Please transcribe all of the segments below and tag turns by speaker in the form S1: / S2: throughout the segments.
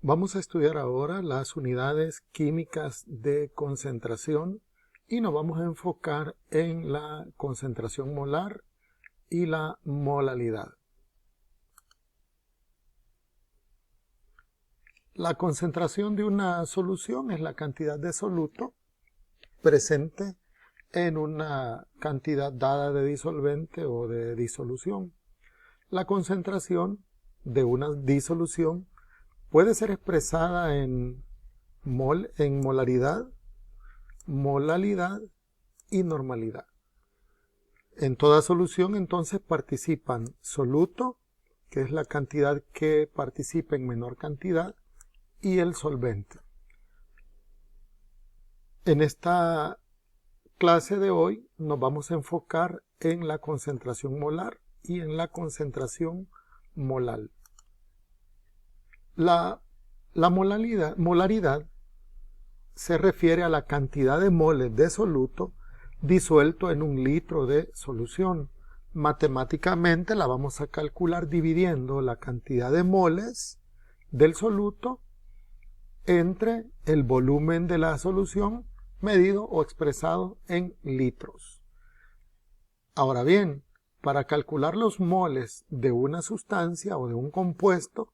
S1: Vamos a estudiar ahora las unidades químicas de concentración y nos vamos a enfocar en la concentración molar y la molalidad. La concentración de una solución es la cantidad de soluto presente en una cantidad dada de disolvente o de disolución. La concentración de una disolución puede ser expresada en molaridad, molalidad y normalidad. En toda solución entonces participan soluto, que es la cantidad que participa en menor cantidad, y el solvente. En esta clase de hoy nos vamos a enfocar en la concentración molar y en la concentración molal. La molaridad se refiere a la cantidad de moles de soluto disuelto en un litro de solución. Matemáticamente la vamos a calcular dividiendo la cantidad de moles del soluto entre el volumen de la solución medido o expresado en litros. Ahora bien, para calcular los moles de una sustancia o de un compuesto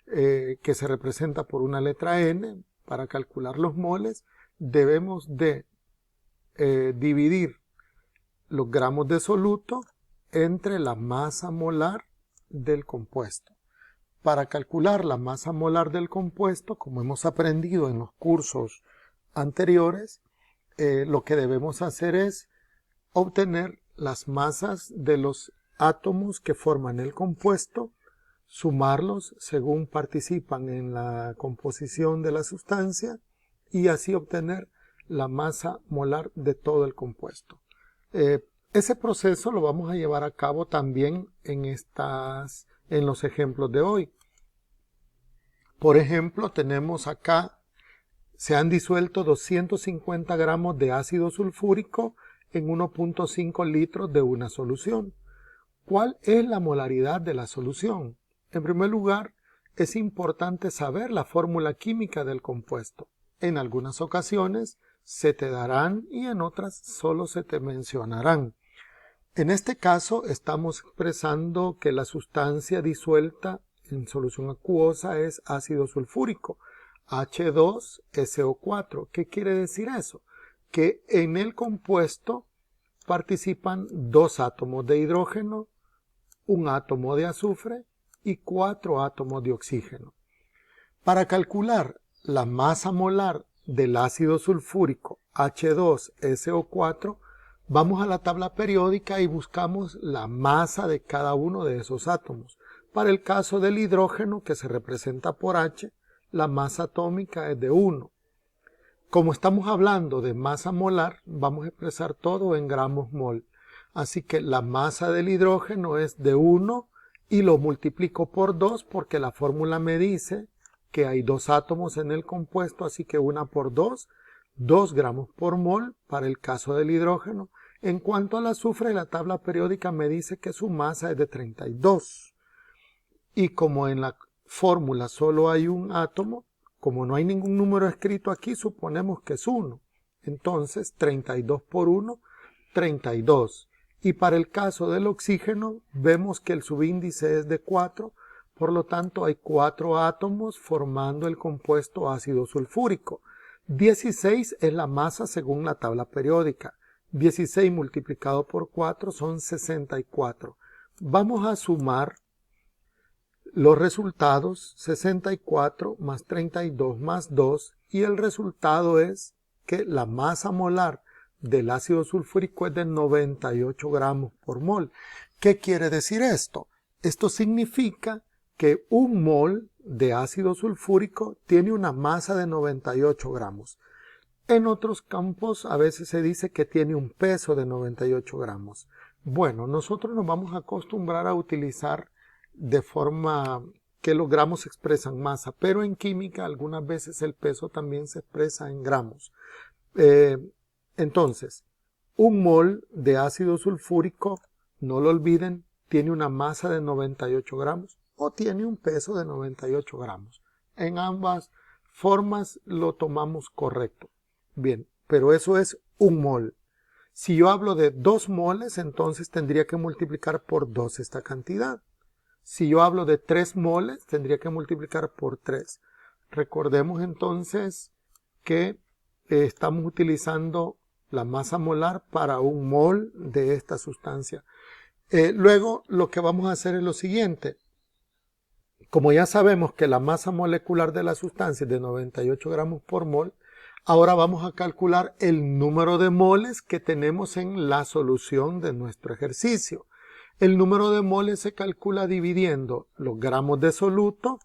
S1: que se representa por una letra N, para calcular los moles debemos de dividir los gramos de soluto entre la masa molar del compuesto. Para calcular la masa molar del compuesto, como hemos aprendido en los cursos anteriores, lo que debemos hacer es obtener las masas de los átomos que forman el compuesto, sumarlos según participan en la composición de la sustancia y así obtener la masa molar de todo el compuesto. Ese proceso lo vamos a llevar a cabo también en los ejemplos de hoy. Por ejemplo, tenemos acá, se han disuelto 250 gramos de ácido sulfúrico en 1.5 litros de una solución. ¿Cuál es la molaridad de la solución? En primer lugar, es importante saber la fórmula química del compuesto. En algunas ocasiones se te darán y en otras solo se te mencionarán. En este caso estamos expresando que la sustancia disuelta en solución acuosa es ácido sulfúrico, H2SO4. ¿Qué quiere decir eso? Que en el compuesto participan 2 átomos de hidrógeno, 1 átomo de azufre y 4 átomos de oxígeno. Para calcular la masa molar del ácido sulfúrico H2SO4, vamos a la tabla periódica y buscamos la masa de cada uno de esos átomos. Para el caso del hidrógeno, que se representa por H, la masa atómica es de 1. Como estamos hablando de masa molar, vamos a expresar todo en gramos mol. Así que la masa del hidrógeno es de 1 y lo multiplico por 2 porque la fórmula me dice que hay 2 átomos en el compuesto, así que 1 por 2, 2 gramos por mol para el caso del hidrógeno. En cuanto al azufre, la tabla periódica me dice que su masa es de 32. Y como en la fórmula solo hay un átomo, como no hay ningún número escrito aquí, suponemos que es 1. Entonces, 32 por 1, 32. Y para el caso del oxígeno, vemos que el subíndice es de 4, por lo tanto hay 4 átomos formando el compuesto ácido sulfúrico. 16 es la masa según la tabla periódica. 16 multiplicado por 4 son 64. Vamos a sumar los resultados, 64 más 32 más 2, y el resultado es que la masa molar del ácido sulfúrico es de 98 gramos por mol. ¿Qué quiere decir esto? Esto significa que un mol de ácido sulfúrico tiene una masa de 98 gramos. En otros campos a veces se dice que tiene un peso de 98 gramos. Bueno, nosotros nos vamos a acostumbrar a utilizar de forma que los gramos expresan masa, pero en química algunas veces el peso también se expresa en gramos. Entonces, un mol de ácido sulfúrico, no lo olviden, tiene una masa de 98 gramos o tiene un peso de 98 gramos. en ambas formas lo tomamos correcto. Bien, pero eso es 1 mol. Si yo hablo de 2 moles, entonces tendría que multiplicar por 2 esta cantidad. Si yo hablo de 3 moles, tendría que multiplicar por 3. Recordemos entonces que estamos utilizando la masa molar para 1 mol de esta sustancia. Luego lo que vamos a hacer es lo siguiente. Como ya sabemos que la masa molecular de la sustancia es de 98 gramos por mol, ahora vamos a calcular el número de moles que tenemos en la solución de nuestro ejercicio. El número de moles se calcula dividiendo los gramos de soluto,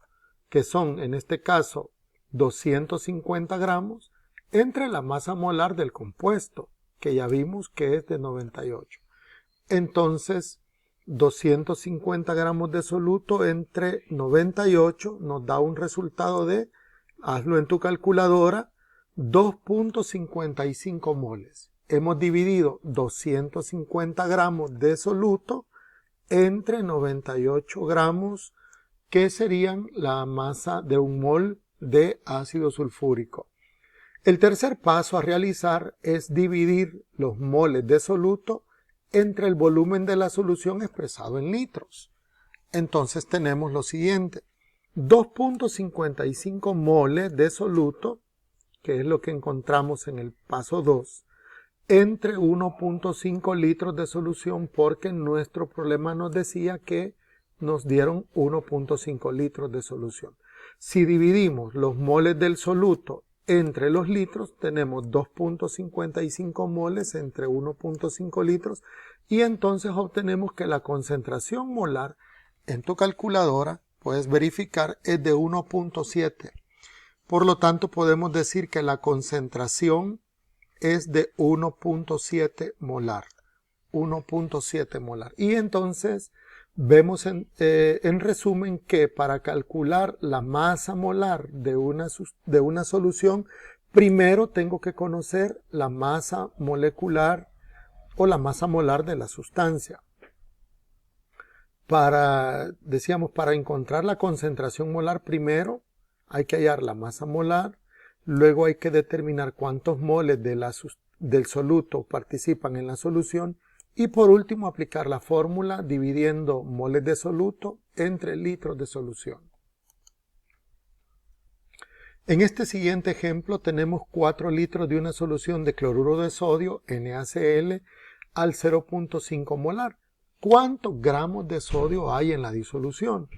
S1: que son en este caso 250 gramos, entre la masa molar del compuesto, que ya vimos que es de 98. Entonces, 250 gramos de soluto entre 98 nos da un resultado de, hazlo en tu calculadora, 2.55 moles. Hemos dividido 250 gramos de soluto entre 98 gramos, que serían la masa de 1 mol de ácido sulfúrico. El tercer paso a realizar es dividir los moles de soluto entre el volumen de la solución expresado en litros. Entonces tenemos lo siguiente: 2.55 moles de soluto, que es lo que encontramos en el paso 2, entre 1.5 litros de solución, porque nuestro problema nos decía que nos dieron 1.5 litros de solución. Si dividimos los moles del soluto entre los litros, tenemos 2.55 moles entre 1.5 litros y entonces obtenemos que la concentración molar en tu calculadora, puedes verificar, es de 1.7. Por lo tanto, podemos decir que la concentración es de 1.7 molar. 1.7 molar. Y entonces vemos en resumen que para calcular la masa molar de una solución, primero tengo que conocer la masa molecular o la masa molar de la sustancia. Decíamos, para encontrar la concentración molar, primero hay que hallar la masa molar, luego hay que determinar cuántos moles del soluto participan en la solución y por último aplicar la fórmula dividiendo moles de soluto entre litros de solución. En este siguiente ejemplo tenemos 4 litros de una solución de cloruro de sodio, NaCl, al 0.5 molar. ¿Cuántos gramos de sodio hay en la disolución?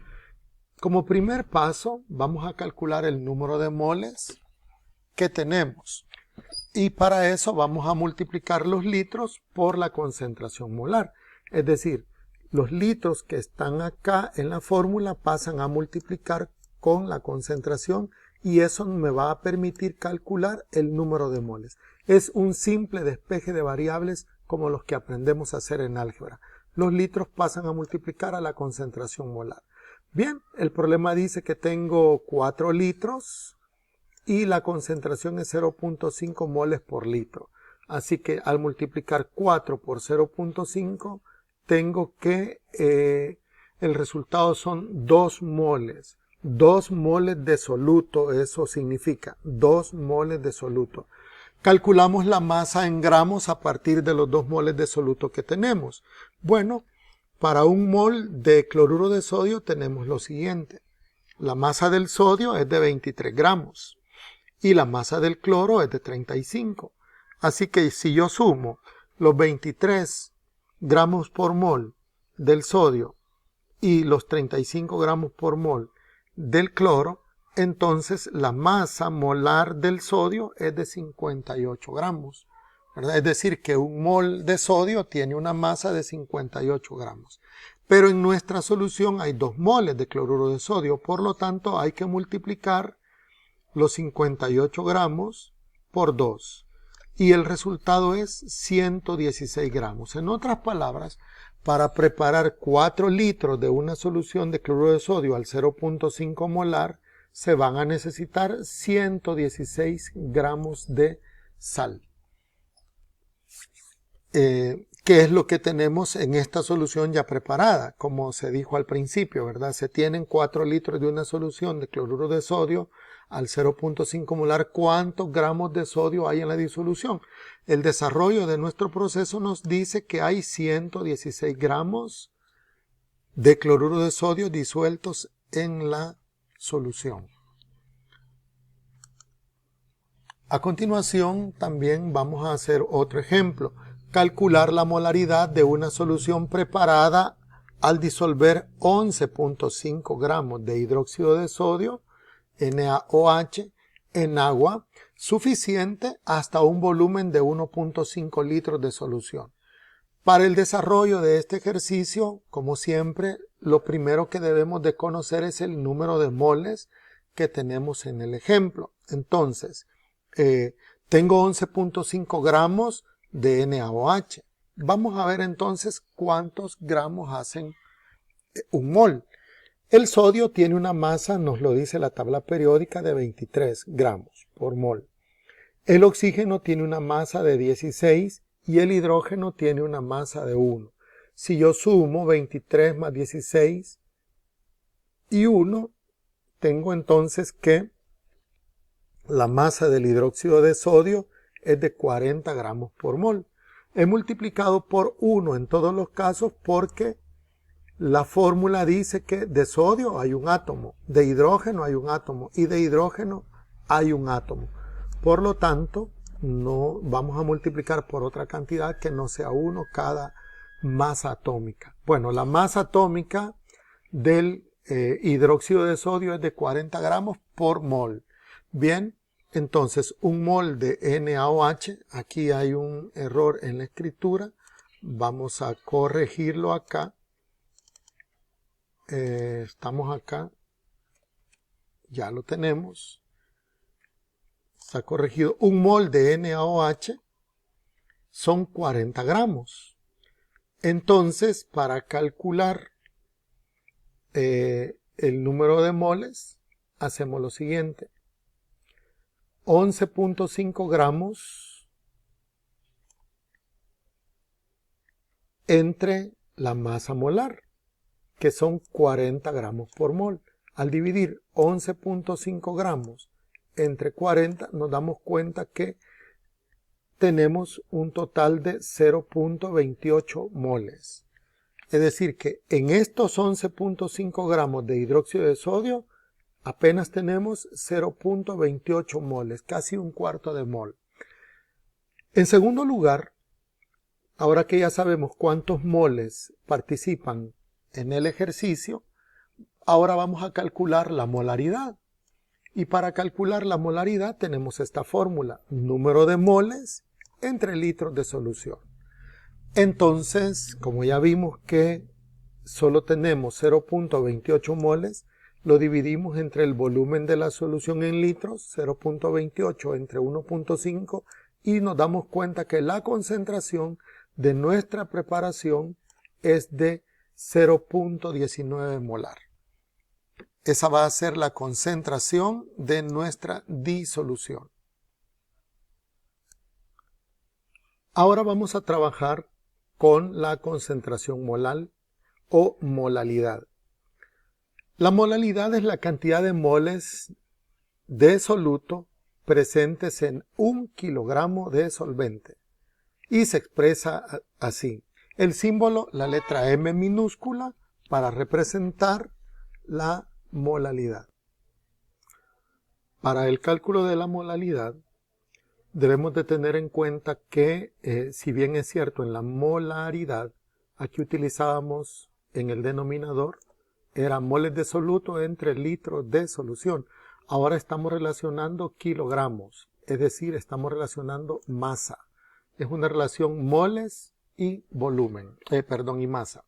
S1: Como primer paso vamos a calcular el número de moles que tenemos. Y para eso vamos a multiplicar los litros por la concentración molar. Es decir, los litros que están acá en la fórmula pasan a multiplicar con la concentración y eso me va a permitir calcular el número de moles. Es un simple despeje de variables como los que aprendemos a hacer en álgebra. Los litros pasan a multiplicar a la concentración molar. Bien, el problema dice que tengo 4 litros y la concentración es 0.5 moles por litro. Así que al multiplicar 4 por 0.5 tengo que el resultado son 2 moles. 2 moles de soluto, eso significa 2 moles de soluto. Calculamos la masa en gramos a partir de los 2 moles de soluto que tenemos. Bueno, para 1 mol de cloruro de sodio tenemos lo siguiente. La masa del sodio es de 23 gramos y la masa del cloro es de 35. Así que si yo sumo los 23 gramos por mol del sodio y los 35 gramos por mol del cloro, entonces la masa molar del sodio es de 58 gramos. ¿Verdad? Es decir, que 1 mol de sodio tiene una masa de 58 gramos. Pero en nuestra solución hay 2 moles de cloruro de sodio, por lo tanto hay que multiplicar los 58 gramos por 2. Y el resultado es 116 gramos. En otras palabras, para preparar 4 litros de una solución de cloruro de sodio al 0.5 molar, se van a necesitar 116 gramos de sal. ¿Qué ¿qué es lo que tenemos en esta solución ya preparada? Como se dijo al principio, ¿verdad? Se tienen 4 litros de una solución de cloruro de sodio al 0.5 molar. ¿Cuántos gramos de sodio hay en la disolución? El desarrollo de nuestro proceso nos dice que hay 116 gramos de cloruro de sodio disueltos en la solución. A continuación también vamos a hacer otro ejemplo. Calcular la molaridad de una solución preparada al disolver 11.5 gramos de hidróxido de sodio, NaOH, en agua, suficiente hasta un volumen de 1.5 litros de solución. Para el desarrollo de este ejercicio, como siempre, lo primero que debemos de conocer es el número de moles que tenemos en el ejemplo. Entonces, tengo 11.5 gramos de NaOH. Vamos a ver entonces cuántos gramos hacen un mol. El sodio tiene una masa, nos lo dice la tabla periódica, de 23 gramos por mol. El oxígeno tiene una masa de 16 y el hidrógeno tiene una masa de 1. Si yo sumo 23 más 16 y 1, tengo entonces que la masa del hidróxido de sodio es de 40 gramos por mol. He multiplicado por 1 en todos los casos porque la fórmula dice que de sodio hay un átomo, de hidrógeno hay un átomo y de hidrógeno hay un átomo. Por lo tanto, no vamos a multiplicar por otra cantidad que no sea 1 cada masa atómica. Bueno, la masa atómica del hidróxido de sodio es de 40 gramos por mol. Bien, entonces un mol de NaOH, aquí hay un error en la escritura, vamos a corregirlo acá. Estamos acá, ya lo tenemos, está corregido. Un mol de NaOH son 40 gramos. Entonces, para calcular el número de moles, hacemos lo siguiente. 11.5 gramos entre la masa molar, que son 40 gramos por mol. Al dividir 11.5 gramos entre 40, nos damos cuenta que tenemos un total de 0.28 moles. Es decir, que en estos 11.5 gramos de hidróxido de sodio, apenas tenemos 0.28 moles, casi un cuarto de mol. En segundo lugar, ahora que ya sabemos cuántos moles participan en el ejercicio, ahora vamos a calcular la molaridad. Y para calcular la molaridad tenemos esta fórmula, número de moles entre litros de solución. Entonces, como ya vimos que solo tenemos 0.28 moles, lo dividimos entre el volumen de la solución en litros, 0.28 entre 1.5, y nos damos cuenta que la concentración de nuestra preparación es de 0.19 molar. Esa va a ser la concentración de nuestra disolución. Ahora vamos a trabajar con la concentración molal o molalidad. La molalidad es la cantidad de moles de soluto presentes en 1 kilogramo de solvente y se expresa así. El símbolo, la letra M minúscula, para representar la molalidad. Para el cálculo de la molalidad debemos de tener en cuenta que si bien es cierto en la molaridad, aquí utilizábamos en el denominador, eran moles de soluto entre litros de solución. Ahora estamos relacionando kilogramos, es decir, estamos relacionando masa. Es una relación moles y volumen, y masa.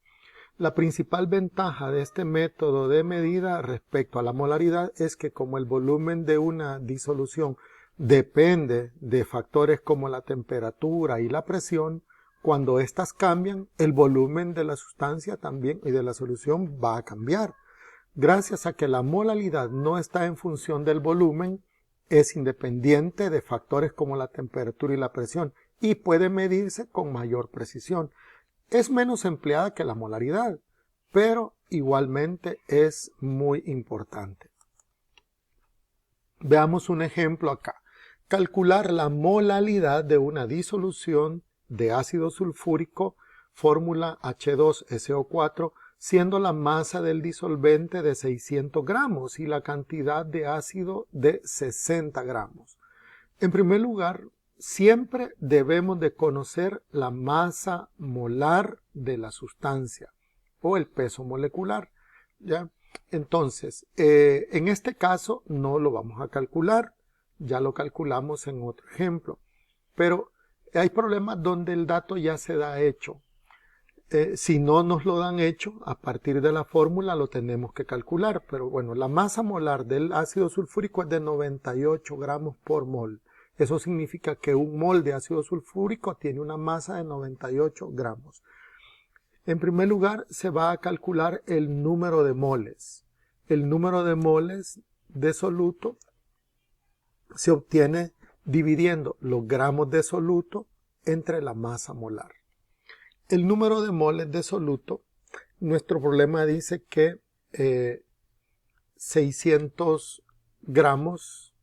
S1: La principal ventaja de este método de medida respecto a la molaridad es que como el volumen de una disolución depende de factores como la temperatura y la presión, cuando éstas cambian, el volumen de la sustancia también y de la solución va a cambiar. Gracias a que la molalidad no está en función del volumen, es independiente de factores como la temperatura y la presión y puede medirse con mayor precisión. Es menos empleada que la molaridad, pero igualmente es muy importante. Veamos un ejemplo acá. Calcular la molalidad de una disolución de ácido sulfúrico, fórmula H2SO4, siendo la masa del disolvente de 600 gramos y la cantidad de ácido de 60 gramos. En primer lugar, siempre debemos de conocer la masa molar de la sustancia o el peso molecular, ¿ya? Entonces, en este caso no lo vamos a calcular, ya lo calculamos en otro ejemplo, pero hay problemas donde el dato ya se da hecho. Si no nos lo dan hecho, a partir de la fórmula lo tenemos que calcular, pero bueno, la masa molar del ácido sulfúrico es de 98 gramos por mol. Eso significa que un mol de ácido sulfúrico tiene una masa de 98 gramos. En primer lugar, se va a calcular el número de moles. El número de moles de soluto se obtiene dividiendo los gramos de soluto entre la masa molar. El número de moles de soluto, nuestro problema dice que 600 gramos,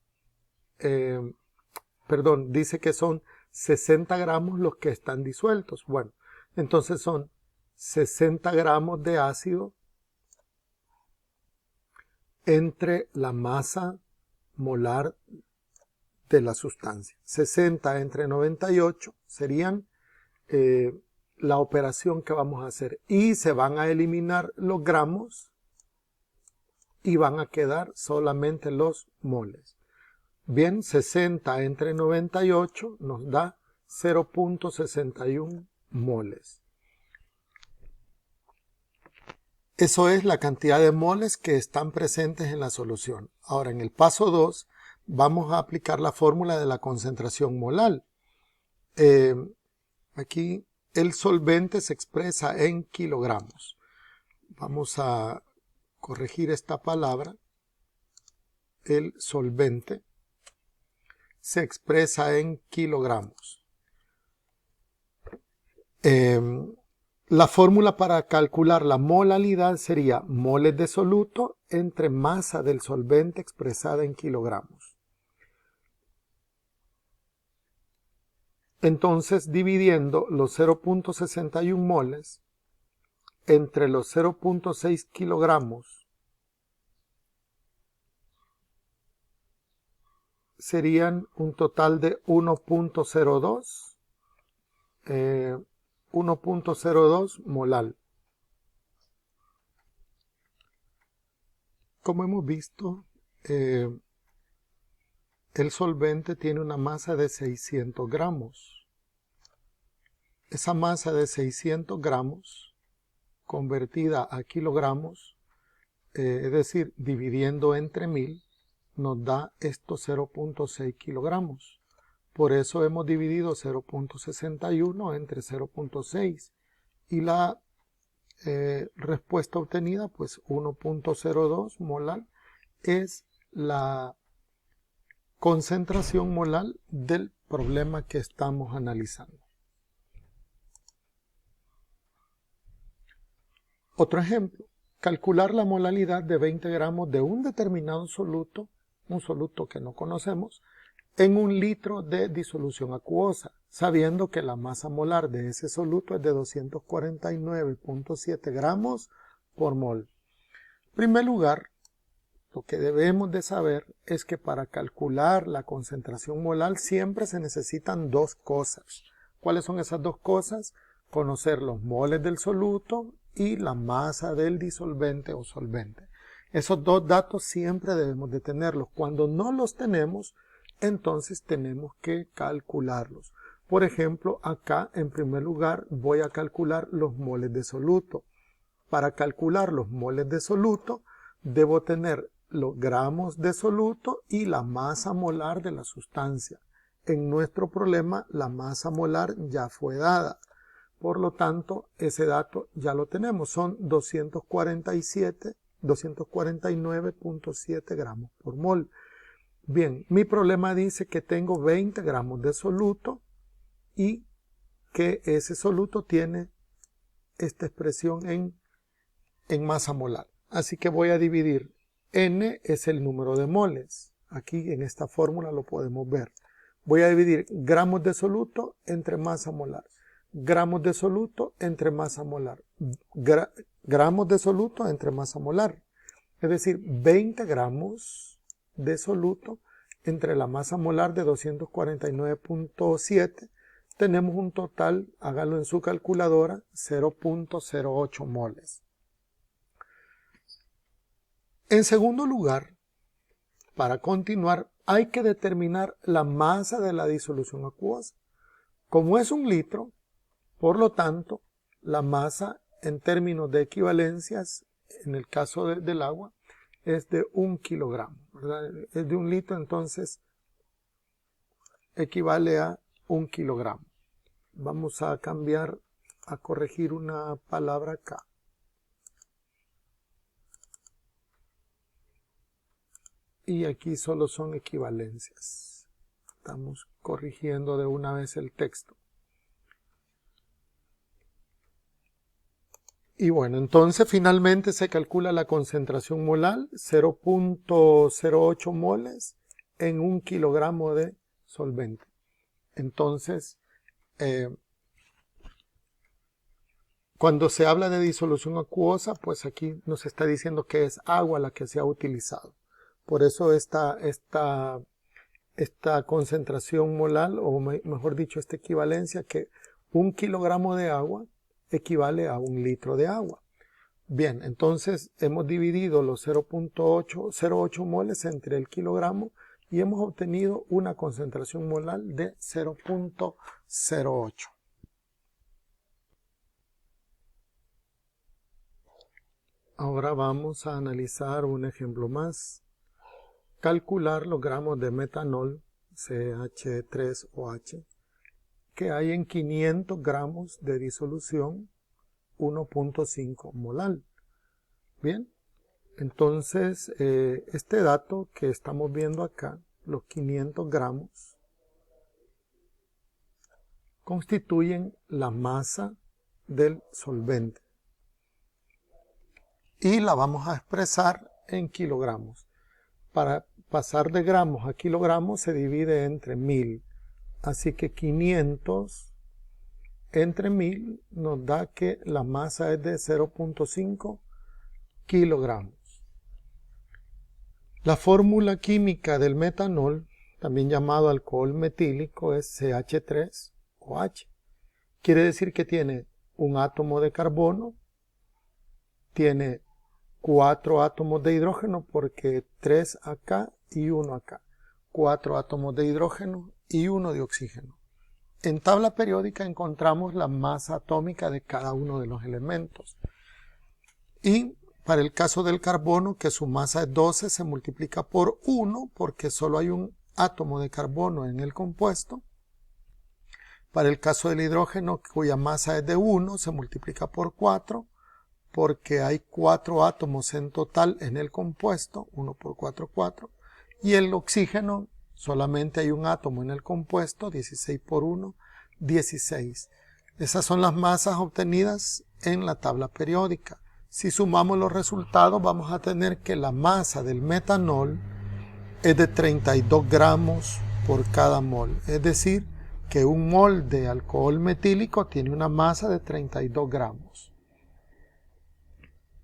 S1: dice que son 60 gramos los que están disueltos. Bueno, entonces son 60 gramos de ácido entre la masa molar de la sustancia. 60 entre 98 serían la operación que vamos a hacer. Y se van a eliminar los gramos y van a quedar solamente los moles. Bien, 60 entre 98 nos da 0.61 moles. Eso es la cantidad de moles que están presentes en la solución. Ahora, en el paso 2, vamos a aplicar la fórmula de la concentración molar. Aquí el solvente se expresa en kilogramos. Vamos a corregir esta palabra. El solvente se expresa en kilogramos. La fórmula para calcular la molalidad sería moles de soluto entre masa del solvente expresada en kilogramos. Entonces, dividiendo los 0.61 moles entre los 0.6 kilogramos, serían un total de 1.02 molar. Como hemos visto, el solvente tiene una masa de 600 gramos. Esa masa de 600 gramos convertida a kilogramos, es decir, dividiendo entre 1000, nos da estos 0.6 kilogramos. Por eso hemos dividido 0.61 entre 0.6 y la respuesta obtenida, pues 1.02 molar, es la concentración molar del problema que estamos analizando. Otro ejemplo, calcular la molalidad de 20 gramos de un determinado soluto, un soluto que no conocemos, en un litro de disolución acuosa, sabiendo que la masa molar de ese soluto es de 249.7 gramos por mol. En primer lugar, lo que debemos de saber es que para calcular la concentración molar siempre se necesitan dos cosas. ¿Cuáles son esas dos cosas? Conocer los moles del soluto y la masa del disolvente o solvente. Esos dos datos siempre debemos de tenerlos. Cuando no los tenemos, entonces tenemos que calcularlos. Por ejemplo, acá en primer lugar voy a calcular los moles de soluto. Para calcular los moles de soluto, debo tener los gramos de soluto y la masa molar de la sustancia. En nuestro problema, la masa molar ya fue dada. Por lo tanto, ese dato ya lo tenemos. Son 249.7 gramos por mol. Bien, mi problema dice que tengo 20 gramos de soluto y que ese soluto tiene esta expresión en masa molar. Así que voy a dividir. N es el número de moles. Aquí en esta fórmula lo podemos ver. Voy a dividir gramos de soluto entre masa molar. Gramos de soluto entre masa molar. Gramos de soluto entre masa molar. Es decir, 20 gramos de soluto entre la masa molar de 249.7. Tenemos un total, hágalo en su calculadora, 0.08 moles. En segundo lugar, para continuar, hay que determinar la masa de la disolución acuosa. Como es un litro, por lo tanto, la masa en términos de equivalencias, en el caso del agua, es de 1 kilogramo, ¿verdad? Es de 1 litro, entonces equivale a 1 kilogramo. Vamos a cambiar, a corregir una palabra acá. Y aquí solo son equivalencias. Estamos corrigiendo de una vez el texto. Y bueno, entonces finalmente se calcula la concentración molar, 0.08 moles en 1 kilogramo de solvente. Entonces, cuando se habla de disolución acuosa, pues aquí nos está diciendo que es agua la que se ha utilizado. Por eso esta concentración molar, o mejor dicho, esta equivalencia, que 1 kilogramo de agua equivale a 1 litro de agua. Bien, entonces hemos dividido los 0.08 moles entre el kilogramo y hemos obtenido una concentración molar de 0.08. Ahora vamos a analizar un ejemplo más. Calcular los gramos de metanol, CH3OH, que hay en 500 gramos de disolución 1.5 molar. Bien, entonces este dato que estamos viendo acá, los 500 gramos, constituyen la masa del solvente. Y la vamos a expresar en kilogramos. Para pasar de gramos a kilogramos se divide entre 1000. Así que 500 entre 1000 nos da que la masa es de 0.5 kilogramos. La fórmula química del metanol, también llamado alcohol metílico, es CH3OH. Quiere decir que tiene un átomo de carbono, tiene 4 átomos de hidrógeno, porque 3 acá y 1 acá. 4 átomos de hidrógeno y 1 de oxígeno. En tabla periódica encontramos la masa atómica de cada uno de los elementos. Y para el caso del carbono, que su masa es 12, se multiplica por 1 porque solo hay un átomo de carbono en el compuesto. Para el caso del hidrógeno, cuya masa es de 1, se multiplica por 4 porque hay 4 átomos en total en el compuesto, 1 por 4, 4. Y el oxígeno, solamente hay un átomo en el compuesto, 16 por 1, 16. Esas son las masas obtenidas en la tabla periódica. Si sumamos los resultados, vamos a tener que la masa del metanol es de 32 gramos por cada mol. Es decir, que un mol de alcohol metílico tiene una masa de 32 gramos.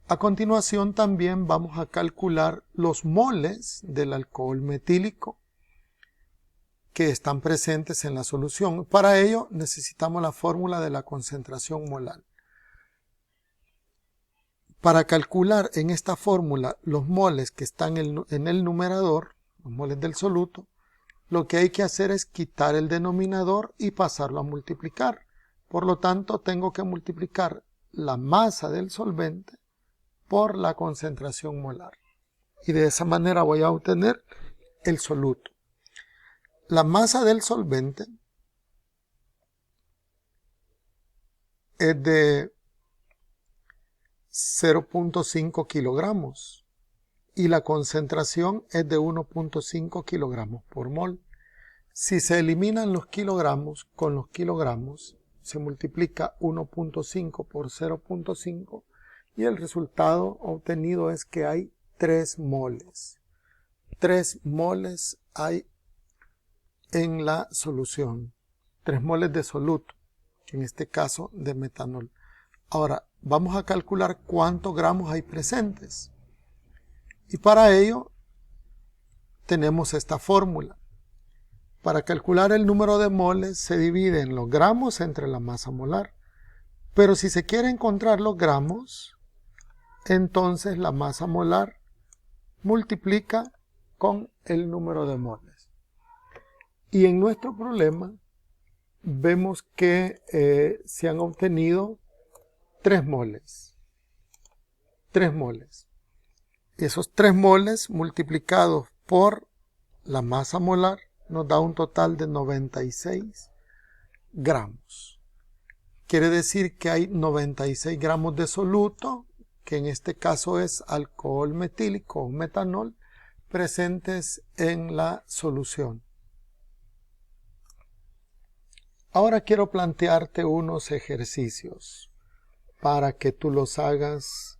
S1: A continuación también vamos a calcular los moles del alcohol metílico que están presentes en la solución. Para ello necesitamos la fórmula de la concentración molar. Para calcular en esta fórmula los moles que están en el numerador, los moles del soluto, lo que hay que hacer es quitar el denominador y pasarlo a multiplicar. Por lo tanto, tengo que multiplicar la masa del solvente por la concentración molar. Y de esa manera voy a obtener el soluto. La masa del solvente es de 0.5 kilogramos y la concentración es de 1.5 kilogramos por mol. Si se eliminan los kilogramos con los kilogramos, se multiplica 1.5 por 0.5 y el resultado obtenido es que hay 3 moles. 3 moles hay en la solución. 3 moles de soluto, en este caso de metanol. Ahora, vamos a calcular cuántos gramos hay presentes. Y para ello, tenemos esta fórmula. Para calcular el número de moles se divide en los gramos entre la masa molar. Pero si se quiere encontrar los gramos, entonces la masa molar multiplica con el número de moles. Y en nuestro problema vemos que se han obtenido 3 moles. 3 moles. Esos 3 moles multiplicados por la masa molar nos da un total de 96 gramos. Quiere decir que hay 96 gramos de soluto, que en este caso es alcohol metílico o metanol, presentes en la solución. Ahora quiero plantearte unos ejercicios para que tú los hagas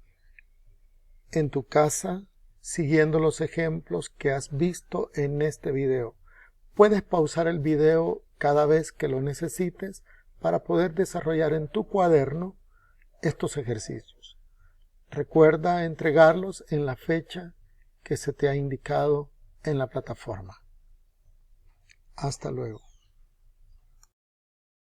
S1: en tu casa siguiendo los ejemplos que has visto en este video. Puedes pausar el video cada vez que lo necesites para poder desarrollar en tu cuaderno estos ejercicios. Recuerda entregarlos en la fecha que se te ha indicado en la plataforma. Hasta luego.